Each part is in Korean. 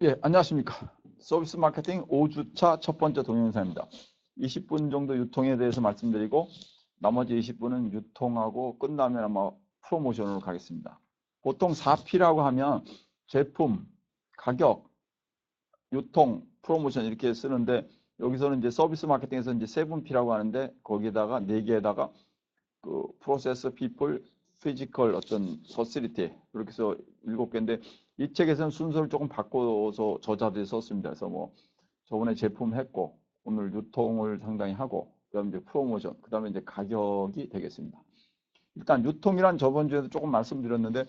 예, 안녕하십니까. 서비스 마케팅 5주차 첫 번째 동영상입니다. 20분 정도 유통에 대해서 말씀드리고 나머지 20분은 유통하고 끝나면 아마 프로모션으로 가겠습니다. 보통 4P라고 하면 제품, 가격, 유통, 프로모션 이렇게 쓰는데 여기서는 이제 서비스 마케팅에서 이제 7P라고 하는데 거기에다가 4개에다가 그 프로세스, 피플, 피지컬 어떤 퍼실리티 그렇게 해서 7개인데 이 책에서는 순서를 조금 바꿔서 저자들이 썼습니다. 그래서 뭐 저번에 제품 했고 오늘 유통을 상당히 하고 그다음에 이제 프로모션 그다음에 이제 가격이 되겠습니다. 일단 유통이란 저번 주에도 조금 말씀드렸는데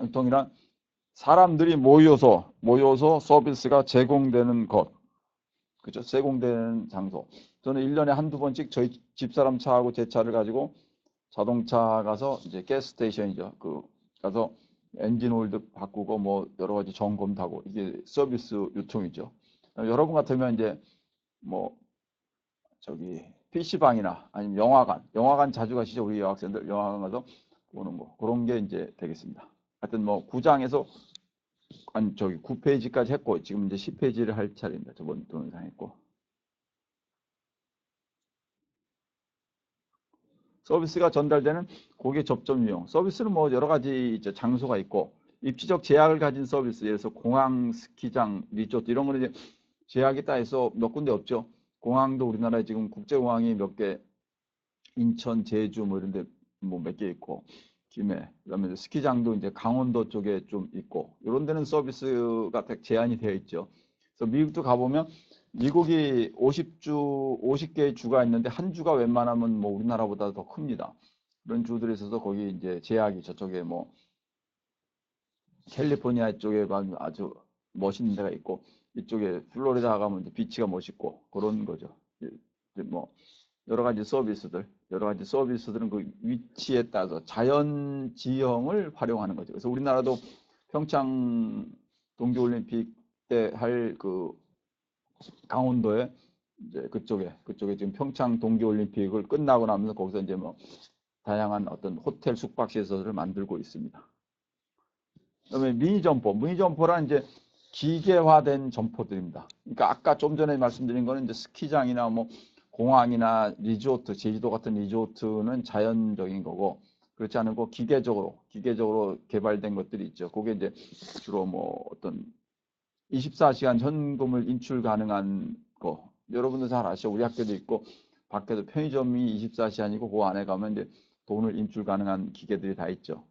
유통이란 사람들이 모여서 서비스가 제공되는 것 그죠? 제공되는 장소. 저는 1년에 한두 번씩 저희 집사람 차하고 제 차를 가지고 자동차 가서 이제 가스 스테이션이죠. 그 가서 엔진 오일도 바꾸고 뭐 여러 가지 점검도 하고 이게 서비스 유통이죠. 여러분 같으면 이제 뭐 저기 PC방이나 아니면 영화관 자주 가시죠. 우리 여학생들 영화관 가서 보는 거 그런 게 이제 되겠습니다. 하여튼 뭐 9장에서 아니 저기 9페이지까지 했고 지금 이제 10페이지를 할 차례입니다. 저번 동영상 했고. 서비스가 전달되는 고객 접점 유형. 서비스는 뭐 여러 가지 이제 장소가 있고 입지적 제약을 가진 서비스. 예를 들어서 공항, 스키장, 리조트 이런 거는 이제 제약이 딱 해서 몇 군데 없죠. 공항도 우리나라에 지금 국제공항이 몇 개, 인천, 제주 뭐 이런 데 뭐 몇 개 있고 김해, 그다음에 스키장도 이제 강원도 쪽에 좀 있고 이런 데는 서비스가 딱 제한이 되어 있죠. 그래서 미국도 가보면 미국이 50개의 주가 있는데 한 주가 웬만하면 뭐 우리나라보다 더 큽니다. 그런 주들이 있어서 거기 이제 제약이 저쪽에 뭐 캘리포니아 쪽에 가면 아주 멋있는 데가 있고 이쪽에 플로리다 가면 이제 비치가 멋있고 그런 거죠. 이제 뭐 여러 가지 서비스들은 그 위치에 따라서 자연 지형을 활용하는 거죠. 그래서 우리나라도 평창 동계올림픽 때 할 그 강원도에 이제 그쪽에 지금 평창 동계올림픽을 끝나고 나면서 거기서 이제 뭐 다양한 어떤 호텔 숙박 시설을 만들고 있습니다. 그다음에 미니 점포란 이제 기계화된 점포들입니다. 그러니까 아까 좀 전에 말씀드린 거는 이제 스키장이나 뭐 공항이나 리조트, 제주도 같은 리조트는 자연적인 거고 그렇지 않고 기계적으로 개발된 것들이 있죠. 그게 이제 주로 뭐 어떤 24시간 현금을 인출 가능한 거. 여러분도 잘 아시죠? 우리 학교도 있고 밖에도 편의점이 24시간이고 그 안에 가면 이제 돈을 인출 가능한 기계들이 다 있죠.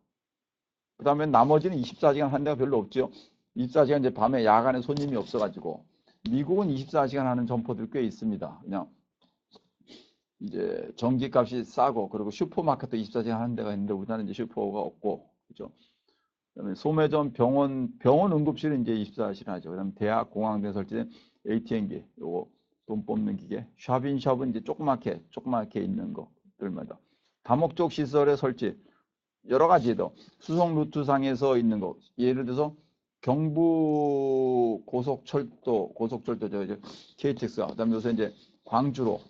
그 다음에 나머지는 24시간 한 데가 별로 없죠. 24시간 이제 밤에 야간에 손님이 없어가지고 미국은 24시간 하는 점포들 꽤 있습니다. 그냥 이제 전기값이 싸고 그리고 슈퍼마켓도 24시간 하는 데가 있는데 우리나라는 이제 슈퍼가 없고 그죠. 그다음에 소매점, 병원 응급실은 이제 24시간 하죠. 그다음 대학, 공항에 설치된 ATM기, 요거 돈 뽑는 기계, 샵인샵은 이제 조그맣게 있는 것들마다 다목적 시설의 설치 여러 가지도 수송 루트상에서 있는 거 예를 들어서 경부 고속철도 저 KTX가 그다음에 요새 이제 광주로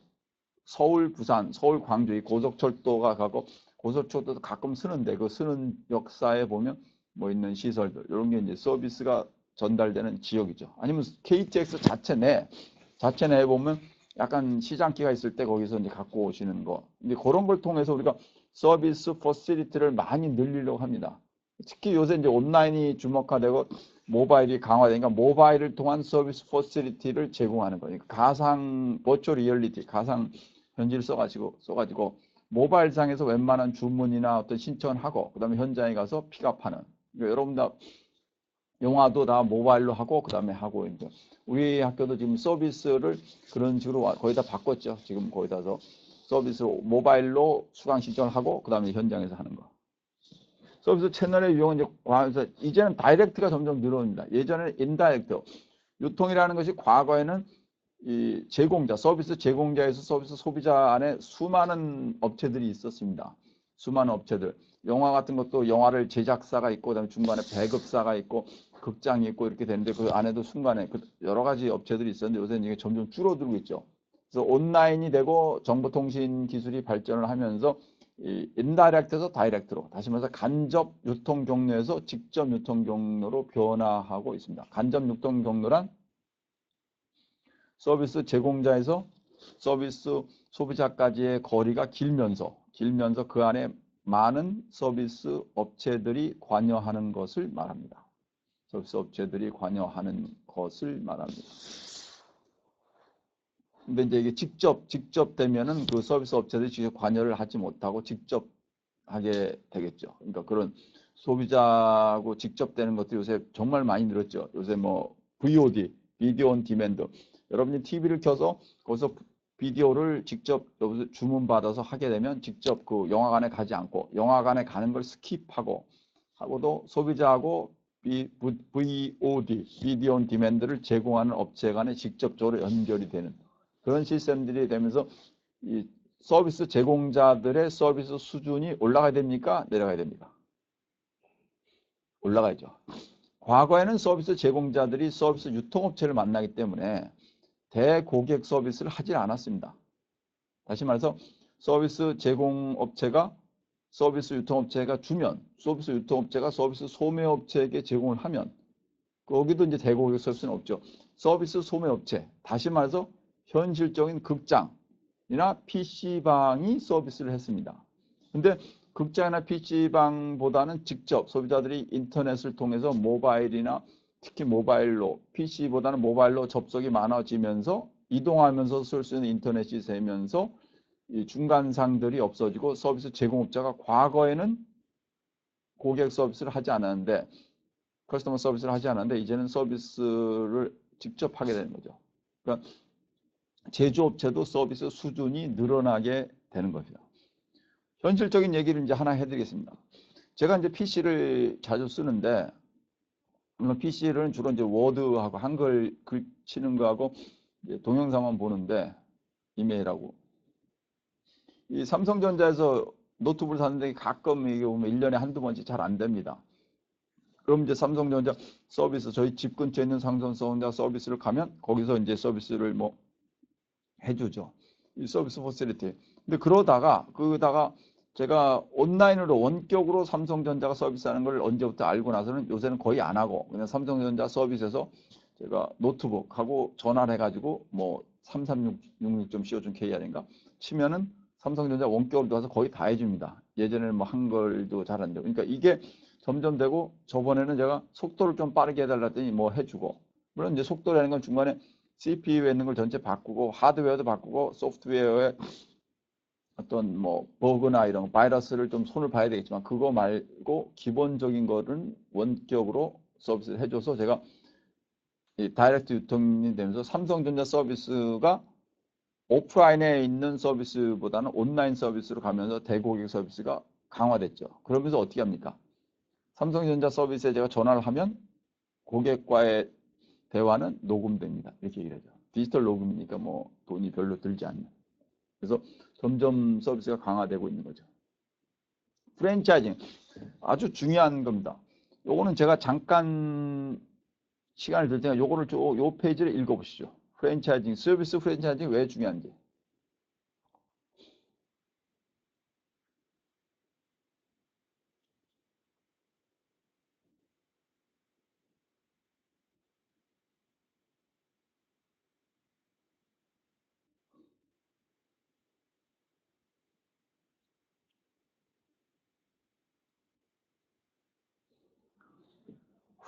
서울, 부산, 서울, 광주 이 고속철도가 가고 고속철도도 가끔 쓰는데 그 쓰는 역사에 보면 뭐 있는 시설들 이런 게 이제 서비스가 전달되는 지역이죠. 아니면 KTX 자체 내에 보면 약간 시장기가 있을 때 거기서 이제 갖고 오시는 거. 근데 그런 걸 통해서 우리가 서비스 퍼실리티를 많이 늘리려고 합니다. 특히 요새 이제 온라인이 주목화되고 모바일이 강화되니까 모바일을 통한 서비스 퍼실리티를 제공하는 거니까 가상 버추얼 리얼리티, 가상 현지를 써가지고 모바일상에서 웬만한 주문이나 어떤 신청을 하고 그다음에 현장에 가서 픽업하는. 그러니까 여러분 다 영화도 다 모바일로 하고 그다음에 하고 이제 우리 학교도 지금 서비스를 그런 식으로 거의 다 바꿨죠. 지금 거의 다서 서비스 모바일로 수강 신청을 하고 그다음에 현장에서 하는 거. 서비스 채널의 유형은 이제 과에서 이제는 다이렉트가 점점 늘어납니다. 예전에는 인다이렉트 유통이라는 것이 과거에는 이 제공자, 서비스 제공자에서 서비스 소비자 안에 수많은 업체들이 있었습니다. 수많은 업체들. 영화 같은 것도 영화를 제작사가 있고, 그다음에 중간에 배급사가 있고, 극장이 있고 이렇게 되는데 그 안에도 순간에 여러 가지 업체들이 있었는데 요새는 이게 점점 줄어들고 있죠. 그래서 온라인이 되고 정보통신 기술이 발전을 하면서 이 인다이렉트에서 다이렉트로, 다시 말해서 간접 유통 경로에서 직접 유통 경로로 변화하고 있습니다. 간접 유통 경로란 서비스 제공자에서 서비스 소비자까지의 거리가 길면서 그 안에 많은 서비스 업체들이 관여하는 것을 말합니다. 서비스 업체들이 관여하는 것을 말합니다. 근데 이제 이게 직접 되면은 그 서비스 업체들이 직접 관여를 하지 못하고 직접 하게 되겠죠. 그러니까 그런 소비자하고 직접 되는 것들이 요새 정말 많이 늘었죠. 요새 뭐 VOD, 비디오 온 디맨드. 여러분이 TV를 켜서 거기서 비디오를 직접 여기서 주문받아서 하게 되면 직접 그 영화관에 가지 않고 영화관에 가는 걸 스킵하고 하고도 소비자하고 VOD, 비디오 온 디맨드를 제공하는 업체 간에 직접적으로 연결이 되는 그런 시스템들이 되면서 이 서비스 제공자들의 서비스 수준이 올라가야 됩니까? 내려가야 됩니까? 올라가야죠. 과거에는 서비스 제공자들이 서비스 유통업체를 만나기 때문에 대고객 서비스를 하지 않았습니다. 다시 말해서 서비스 제공업체가 서비스 유통업체가 주면 서비스 유통업체가 서비스 소매업체에게 제공을 하면 거기도 이제 대고객 서비스는 없죠. 서비스 소매업체, 다시 말해서 현실적인 극장이나 PC방이 서비스를 했습니다. 근데 극장이나 PC방보다는 직접 소비자들이 인터넷을 통해서 모바일이나 특히 모바일로 PC보다는 모바일로 접속이 많아지면서 이동하면서 쓸 수 있는 인터넷이 되면서 이 중간상들이 없어지고 서비스 제공업자가 과거에는 고객 서비스를 하지 않았는데 커스터머 서비스를 하지 않았는데 이제는 서비스를 직접 하게 되는 거죠. 그러니까 제조업체도 서비스 수준이 늘어나게 되는 겁니다. 현실적인 얘기를 이제 하나 해드리겠습니다. 제가 이제 PC를 자주 쓰는데 물론 PC를 주로 이제 워드하고 한글 글 치는 거하고 동영상만 보는데 이메일하고 이 삼성전자에서 노트북을 샀는데 가끔 이게 보면 1년에 한두 번씩 잘 안 됩니다. 그럼 이제 삼성전자 서비스 저희 집 근처에 있는 삼성전자 서비스를 가면 거기서 이제 서비스를 뭐 해주죠. 이 서비스 포실리티. 근데 그러다가 제가 온라인으로 원격으로 삼성전자가 서비스하는 걸 언제부터 알고 나서는 요새는 거의 안 하고 그냥 삼성전자 서비스에서 제가 노트북하고 전화를 해가지고 뭐 336.co.kr인가 치면은 삼성전자 원격으로 들어와서 거의 다 해줍니다. 예전에는 뭐 한글도 잘 안 되고. 그러니까 이게 점점 되고 저번에는 제가 속도를 좀 빠르게 해달라 했더니 뭐 해주고. 물론 이제 속도라는 건 중간에 CPU에 있는 걸 전체 바꾸고 하드웨어도 바꾸고 소프트웨어에 어떤 뭐 버그나 이런 바이러스를 좀 손을 봐야 되겠지만 그거 말고 기본적인 거는 원격으로 서비스를 해줘서 제가 이 다이렉트 유통이 되면서 삼성전자 서비스가 오프라인에 있는 서비스보다는 온라인 서비스로 가면서 대고객 서비스가 강화됐죠. 그러면서 어떻게 합니까? 삼성전자 서비스에 제가 전화를 하면 고객과의 대화는 녹음됩니다. 이렇게 얘기를 하죠. 디지털 녹음이니까 뭐 돈이 별로 들지 않는. 그래서 점점 서비스가 강화되고 있는 거죠. 프랜차이징 아주 중요한 겁니다. 요거는 제가 잠깐 시간을 들 테니까 요거를 요 페이지를 읽어보시죠. 프랜차이징, 서비스 프랜차이징 왜 중요한지.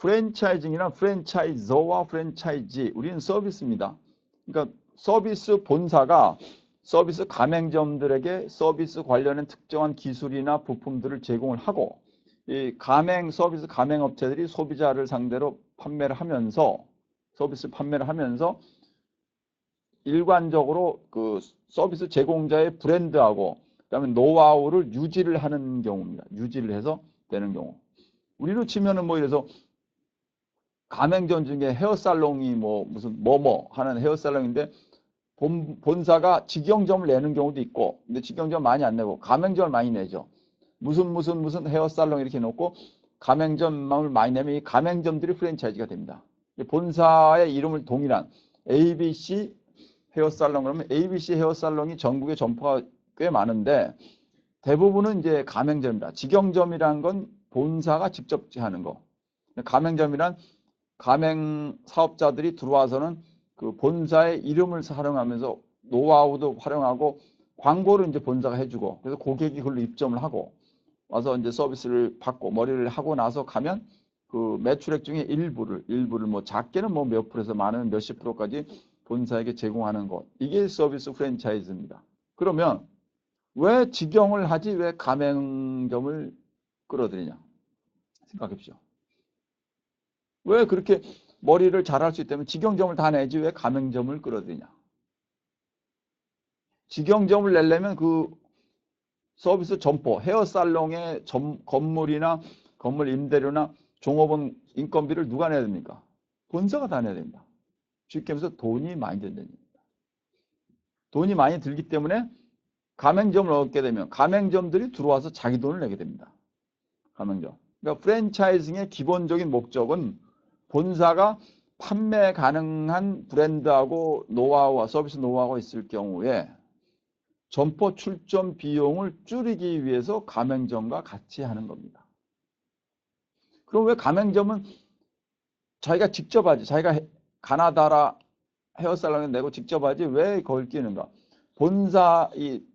프랜차이징이란 프랜차이저와 프랜차이지, 우리는 서비스입니다. 그러니까 서비스 본사가 서비스 가맹점들에게 서비스 관련한 특정한 기술이나 부품들을 제공을 하고 이 서비스 가맹업체들이 소비자를 상대로 판매를 하면서 서비스 판매를 하면서 일관적으로 그 서비스 제공자의 브랜드하고 그다음에 노하우를 유지를 하는 경우입니다. 유지를 해서 되는 경우. 우리로 치면은 뭐 이래서 가맹점 중에 헤어살롱이 뭐 무슨 뭐뭐 하는 헤어살롱인데 본사가 직영점을 내는 경우도 있고 근데 직영점 많이 안 내고 가맹점을 많이 내죠. 무슨 헤어살롱 이렇게 놓고 가맹점을 많이 내면 이 가맹점들이 프랜차이즈가 됩니다. 본사의 이름을 동일한 ABC 헤어살롱 그러면 ABC 헤어살롱이 전국에 점포가 꽤 많은데 대부분은 이제 가맹점이다. 직영점이란 건 본사가 직접 하는 거. 가맹점이란 가맹 사업자들이 들어와서는 그 본사의 이름을 활용하면서 노하우도 활용하고 광고를 이제 본사가 해주고 그래서 고객이 그걸로 입점을 하고 와서 이제 서비스를 받고 머리를 하고 나서 가면 그 매출액 중에 일부를 뭐 작게는 뭐 몇 프로에서 많으면 몇십 프로까지 본사에게 제공하는 것. 이게 서비스 프랜차이즈입니다. 그러면 왜 직영을 하지 왜 가맹점을 끌어들이냐 생각해 보시죠. 왜 그렇게 머리를 잘할 수 있다면 직영점을 다 내지 왜 가맹점을 끌어들이냐. 직영점을 내려면 그 서비스 점포, 헤어살롱의 건물이나 건물 임대료나 종업원 인건비를 누가 내야 됩니까? 본사가 다 내야 됩니다. 쉽게 말해서 돈이 많이 든다는 얘기입니다. 돈이 많이 들기 때문에 가맹점을 얻게 되면 가맹점들이 들어와서 자기 돈을 내게 됩니다. 가맹점. 그러니까 프랜차이징의 기본적인 목적은 본사가 판매 가능한 브랜드하고 노하우와 서비스 노하우가 있을 경우에 점포 출점 비용을 줄이기 위해서 가맹점과 같이 하는 겁니다. 그럼 왜 가맹점은 자기가 직접 하지? 자기가 가나다라 헤어살롱에 내고 직접 하지 왜 그걸 끼는가?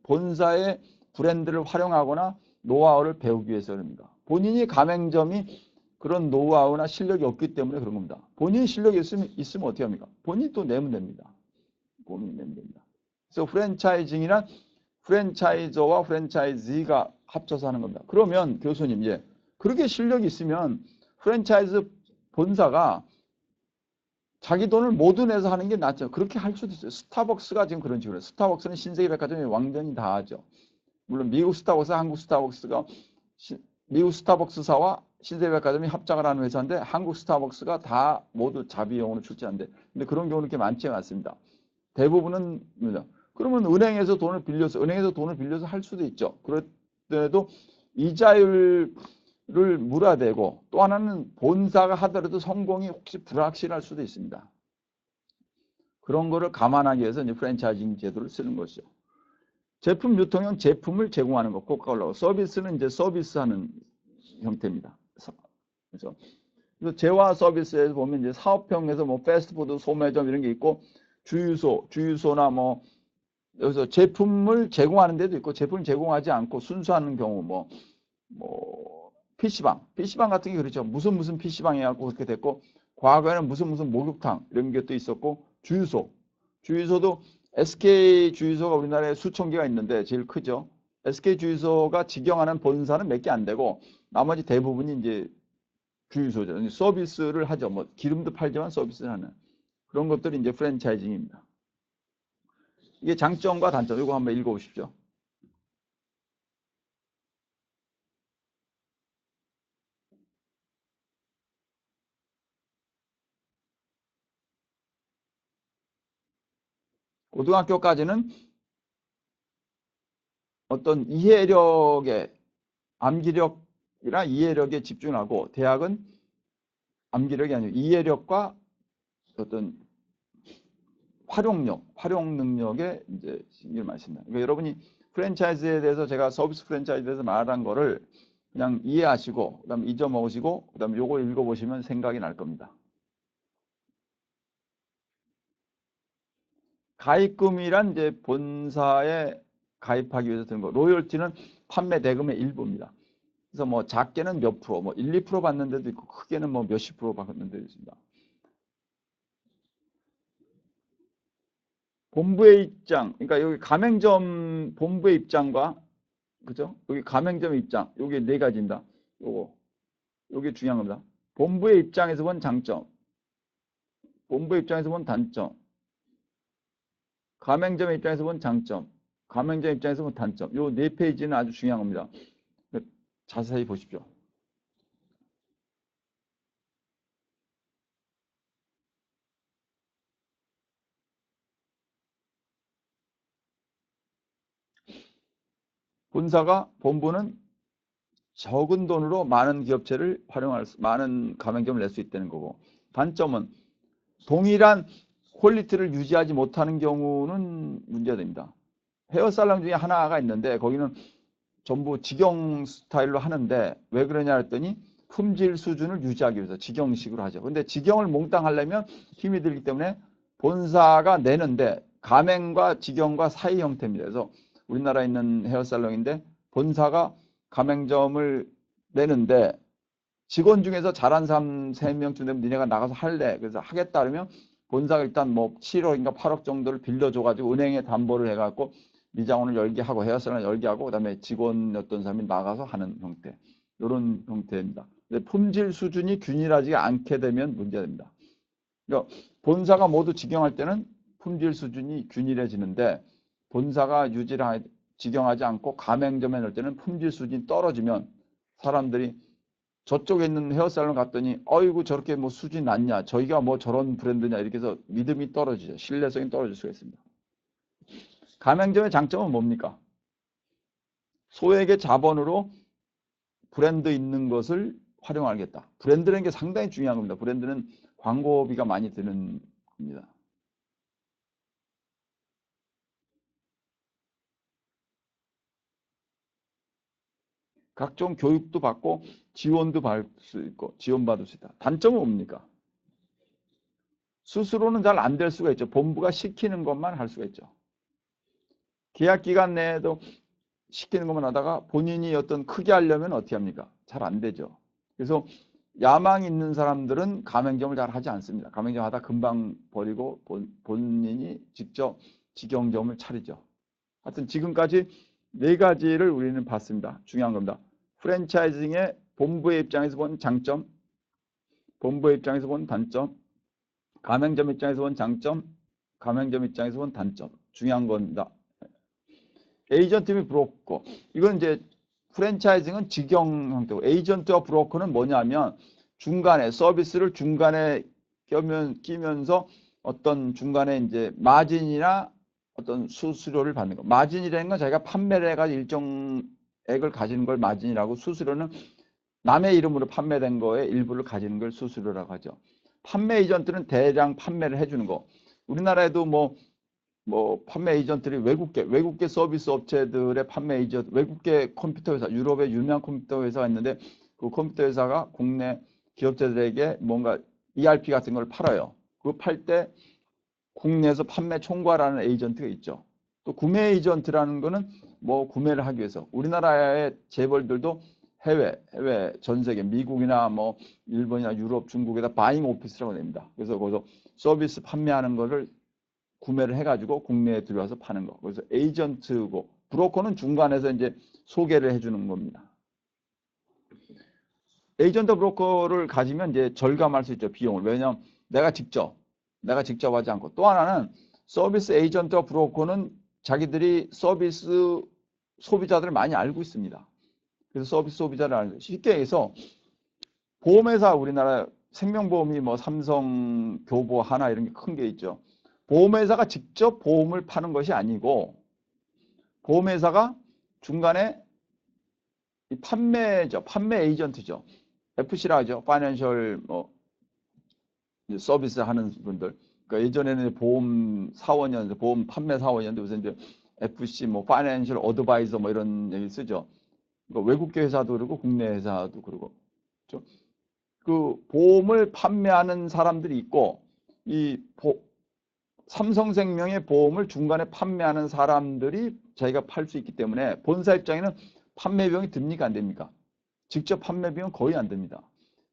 본사의 브랜드를 활용하거나 노하우를 배우기 위해서 그럽니다. 본인이 가맹점이 그런 노하우나 실력이 없기 때문에 그런 겁니다. 본인이 실력이 있으면 어떻게 합니까? 본인이 또 내면 됩니다. 본인이 내면 됩니다. 그래서 프랜차이징이란 프랜차이저와 프랜차이즈가 합쳐서 하는 겁니다. 그러면 교수님, 그렇게 실력이 있으면 프랜차이즈 본사가 자기 돈을 모두 내서 하는 게 낫죠. 그렇게 할 수도 있어요. 스타벅스가 지금 그런 식으로 해요. 스타벅스는 신세계백화점이 완전히 다 하죠. 물론 미국 스타벅스, 한국 스타벅스가 미국 스타벅스사와 신세계백화점이 합작을 하는 회사인데 한국 스타벅스가 다 모두 자비용으로 출제한대. 근데 그런 경우는 그렇게 많지 않습니다. 대부분은 그러면 은행에서 돈을 빌려서 할 수도 있죠. 그렇더라도 이자율을 물어야 되고 또 하나는 본사가 하더라도 성공이 혹시 불확실할 수도 있습니다. 그런 거를 감안하기 위해서 이제 프랜차이징 제도를 쓰는 것이죠. 제품 유통형 제품을 제공하는 것, 코카콜라. 서비스는 이제 서비스하는 형태입니다. 그래서 재화 서비스에서 보면 이제 사업형에서 뭐 패스트푸드, 소매점 이런 게 있고 주유소나 뭐 여기서 제품을 제공하는 데도 있고 제품을 제공하지 않고 순수하는 경우 뭐 PC방 같은 게 그렇죠. 무슨 PC방 해갖고 그렇게 됐고 과거에는 무슨 목욕탕 이런 게 또 있었고 주유소도 SK 주유소가 우리나라에 수천 개가 있는데 제일 크죠. SK 주유소가 직영하는 본사는 몇 개 안 되고 나머지 대부분이 이제 주유소죠. 서비스를 하죠. 뭐 기름도 팔지만 서비스를 하는 그런 것들이 이제 프랜차이징입니다. 이게 장점과 단점, 이거 한번 읽어보십시오. 고등학교까지는 어떤 이해력에, 암기력이나 이해력에 집중하고, 대학은 암기력이 아니고 이해력과 어떤 활용 능력에 이제 신경을 많이 쓴다. 그러니까 여러분이 프랜차이즈에 대해서 제가 서비스 프랜차이즈에 대해서 말한 거를 그냥 이해하시고, 그 다음에 잊어먹으시고, 그 다음에 요거 읽어보시면 생각이 날 겁니다. 가입금이란 이제 본사에 가입하기 위해서 드는 거. 로열티는 판매 대금의 일부입니다. 그래서 뭐 작게는 몇 프로, 뭐 1, 2% 받는 데도 있고 크게는 뭐 몇십 프로 받는 데도 있습니다. 본부의 입장, 그러니까 여기 가맹점 본부의 입장과 그죠? 여기 가맹점의 입장, 여기 네 가지입니다. 요게 중요한 겁니다. 본부의 입장에서 본 장점, 본부의 입장에서 본 단점, 가맹점의 입장에서 본 장점, 가맹점 입장에서 본 단점. 요 네 페이지는 아주 중요한 겁니다. 자세히 보십시오. 본부는 적은 돈으로 많은 기업체를 많은 가맹점을 낼 수 있다는 거고, 단점은 동일한 퀄리티를 유지하지 못하는 경우는 문제가 됩니다. 헤어살롱 중에 하나가 있는데 거기는 전부 직영 스타일로 하는데 왜 그러냐 했더니 품질 수준을 유지하기 위해서 직영식으로 하죠. 근데 직영을 몽땅 하려면 힘이 들기 때문에 본사가 내는데 가맹과 직영과 사이 형태입니다. 그래서 우리나라에 있는 헤어살롱인데 본사가 가맹점을 내는데 직원 중에서 잘한 사람 3명쯤 되면 니네가 나가서 할래. 그래서 하겠다 그러면 본사가 일단 뭐 7억인가 8억 정도를 빌려줘가지고 은행에 담보를 해갖고 미장원을 열게 하고 헤어살롱을 열게 하고 그다음에 직원이었던 사람이 나가서 하는 형태. 이런 형태입니다. 근데 품질 수준이 균일하지 않게 되면 문제됩니다. 그러니까 본사가 모두 직영할 때는 품질 수준이 균일해지는데 본사가 직영하지 않고 가맹점에 넣을 때는 품질 수준이 떨어지면 사람들이 저쪽에 있는 헤어살롱 갔더니 어이구 저렇게 뭐 수준이 낮냐 저희가 뭐 저런 브랜드냐 이렇게 해서 믿음이 떨어지죠. 신뢰성이 떨어질 수가 있습니다. 가맹점의 장점은 뭡니까? 소액의 자본으로 브랜드 있는 것을 활용하겠다. 브랜드라는 게 상당히 중요한 겁니다. 브랜드는 광고비가 많이 드는 겁니다. 각종 교육도 받고 지원도 받을 수 있고 지원받을 수 있다. 단점은 뭡니까? 스스로는 잘 안 될 수가 있죠. 본부가 시키는 것만 할 수가 있죠. 계약 기간 내에도 시키는 것만 하다가 본인이 어떤 크게 하려면 어떻게 합니까? 잘 안 되죠. 그래서 야망 있는 사람들은 가맹점을 잘 하지 않습니다. 가맹점 하다 금방 버리고 본인이 직접 직영점을 차리죠. 하여튼 지금까지 4가지를 우리는 봤습니다. 중요한 겁니다. 프랜차이징의 본부의 입장에서 본 장점, 본부의 입장에서 본 단점, 가맹점 입장에서 본 장점, 가맹점 입장에서 본 단점. 중요한 겁니다. 에이전트 및 브로커. 이건 이제 프랜차이징은 직영 형태고 에이전트와 브로커는 뭐냐면 중간에 서비스를 중간에 끼면서 어떤 중간에 이제 마진이나 어떤 수수료를 받는 거. 마진이라는 건 자기가 판매를 해가지고 일정액을 가지는 걸 마진이라고 수수료는 남의 이름으로 판매된 거에 일부를 가지는 걸 수수료라고 하죠. 판매 에이전트는 대량 판매를 해주는 거. 우리나라에도 뭐 판매 에이전트들이 외국계 서비스 업체들의 판매 에이전트, 외국계 컴퓨터 회사, 유럽의 유명한 컴퓨터 회사가 있는데 그 컴퓨터 회사가 국내 기업체들에게 뭔가 ERP 같은 걸 팔아요. 그 팔 때 국내에서 판매 총괄하는 에이전트가 있죠. 또 구매 에이전트라는 거는 뭐 구매를 하기 위해서 우리나라의 재벌들도 해외 전 세계 미국이나 뭐 일본이나 유럽, 중국에다 바잉 오피스라고 냅니다. 그래서 거기서 서비스 판매하는 거를 구매를 해가지고 국내에 들어와서 파는 거. 그래서 에이전트고 브로커는 중간에서 이제 소개를 해주는 겁니다. 에이전트 브로커를 가지면 이제 절감할 수 있죠. 비용을. 왜냐하면 내가 직접 하지 않고 또 하나는 서비스 에이전트와 브로커는 자기들이 서비스 소비자들을 많이 알고 있습니다. 그래서 서비스 소비자를 알고 쉽게 해서 보험회사 우리나라 생명보험이 뭐 삼성, 교보, 하나 이런 게 큰 게 있죠. 보험회사가 직접 보험을 파는 것이 아니고 보험회사가 중간에 판매 에이전트죠. FC라 하죠. 파이낸셜 서비스 하는 분들. 그러니까 예전에는 보험 사원이었는데 보험 판매 사원이었는데 요새 이제 FC 파이낸셜 어드바이저 이런 얘기 쓰죠. 그러니까 외국계 회사도 그러고 국내 회사도 그러고. 그렇죠? 그 보험을 판매하는 사람들이 있고 이 삼성생명의 보험을 중간에 판매하는 사람들이 자기가 팔 수 있기 때문에 본사 입장에는 판매 비용이 듭니까 안 됩니까? 직접 판매 비용 거의 안 됩니다.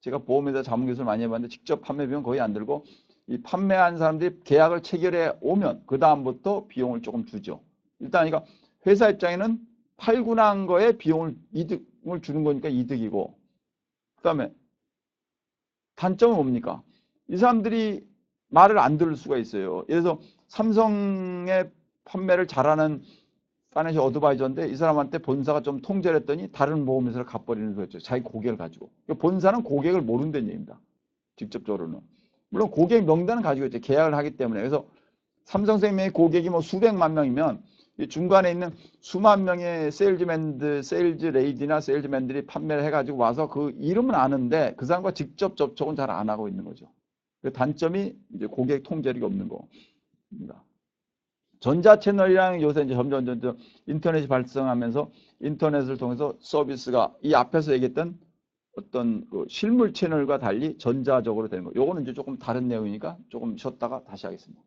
제가 보험회사 자문교수를 많이 해봤는데 직접 판매 비용 거의 안 들고 이 판매한 사람들이 계약을 체결해 오면 그 다음부터 비용을 조금 주죠. 일단 그러니까 회사 입장에는 팔고 난 거에 이득을 주는 거니까 이득이고 그 다음에 단점은 뭡니까? 이 사람들이 말을 안 들을 수가 있어요. 예를 들어서 삼성의 판매를 잘하는 파이낸셜 어드바이저인데 이 사람한테 본사가 좀 통제를 했더니 다른 보험회사를 갚버리는 거죠. 자기 고객을 가지고. 본사는 고객을 모른다는 얘기입니다. 직접적으로는. 물론 고객 명단은 가지고 있죠. 계약을 하기 때문에. 그래서 삼성생명의 고객이 뭐 수백만 명이면 이 중간에 있는 수만 명의 세일즈 레이디나 세일즈맨들이 판매를 해가지고 와서 그 이름은 아는데 그 사람과 직접 접촉은 잘 안 하고 있는 거죠. 그 단점이 이제 고객 통제력이 없는 겁니다. 전자 채널이랑 요새 이제 점점 인터넷이 발생하면서 인터넷을 통해서 서비스가 이 앞에서 얘기했던 어떤 그 실물 채널과 달리 전자적으로 되는 거. 요거는 이제 조금 다른 내용이니까 조금 쉬었다가 다시 하겠습니다.